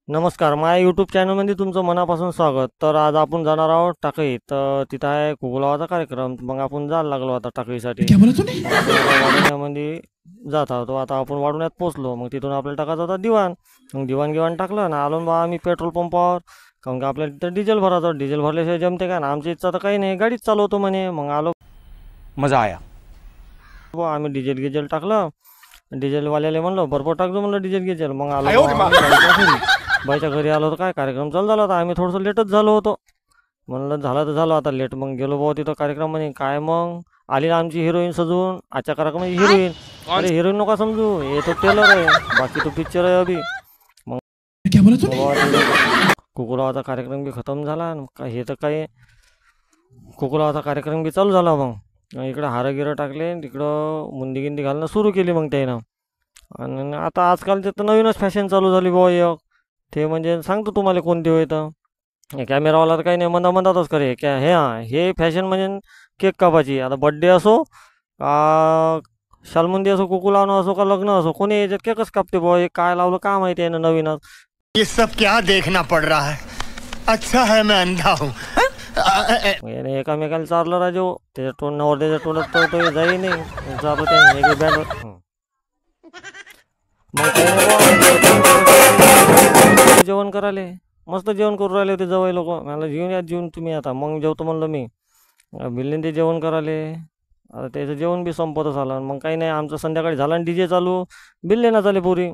नमस्कार, माझ्या यूट्यूब चॅनलमध्ये तुमचं मनापासून स्वागत. तर आज आपण जाणार आहोत टाकळी. तर तिथं आहे कुकुलावाचा कार्यक्रम. मग आपण जायला लागलो आता टाकळीसाठी. क्या बोला तूने? मग आपण आता वाढवण्यामध्ये जात आहोत. आता आपण वाढवण्यात पोचलो. मग तिथून आपल्याला टाकायचं होता दिवाण. मग दिवाण टाकलं ना, आलो बा आम्ही पेट्रोल पंपावर. काहून का आपल्याला तिथं डिझेल भरायचं. डिझेल भरल्याशिवाय जमते का ना, आमची इच्छा तर काही नाही, गाडीच चालवतो म्हणे. मग आलो मजा आया. बुवा, आम्ही डिझेल टाकलं. डिझेलवाल्याला म्हणलं बरोबर टाकतो, म्हणलं डिझेल. मग आलो आयो बुवा रे आम्ही बाईच्या घरी. बाईच्या घरी आलो तर काय कार्यक्रम चालू झाला होता. आम्ही थोडंसं लेटच झालो होतो. म्हणलं झालं तर झालं आता लेट. मग गेलो बाबा तिथं कार्यक्रम म्हणे. काय मग आली ना आमची हिरोईन सजून. आजच्या कार्यक्रमाची हिरोईन. अरे हिरोईन नका समजू, हे तो टेलर आहे, बाकी तो पिक्चर आहे अभि. मग क्या बोला तूने? बाबा कुकुलावाचा कार्यक्रम बी खतम झाला. आणि हे तर काय कुकुलावाचा कार्यक्रम बी चालू झाला. मग इकडं हारं गिरं टाकले, तिकडं मुंदी गिंदी घालणं सुरू केली मग त्यानं. आणि आता आजकालचे तर नवीनच फॅशन चालू झाली बुवा एक. ते म्हणजे सांगतो तुम्हाला कोणते होय तर. हे कॅमेरावाला तर काही नाही, मंदातच करे क्या हे फॅशन म्हणजे केक कापायची. आता बड्डे असो का शालमुंदी असो, कुकू लावणं असो का लग्न असो, कोणी याच्यात केकच कापते बुवा. हे काय लावलं का माहिती आहे ना नवीनच. ये सब क्या देखना पड़ रहा है। अच्छा है मैं अंधा हूँ। याने एकामेकाला चारलं राजो. त्याच्या तोंडावर त्याच्या तोंडात तर तो जाई नाही. चारलं त्याने बँड. मग जेवण करायले मस्त जेवण करू राहिले होते जवळ लोक. मला जेवून या जेवून तुम्ही आता. मग जेवतो म्हणलं मी. बिल्लीन ते जेवण करायले. आता त्याचं जेवण बी संपतच आलं. मग काही नाही, आमचं संध्याकाळी झालं आणि डीजे चालू. बिल्ले ना झाले पुरी.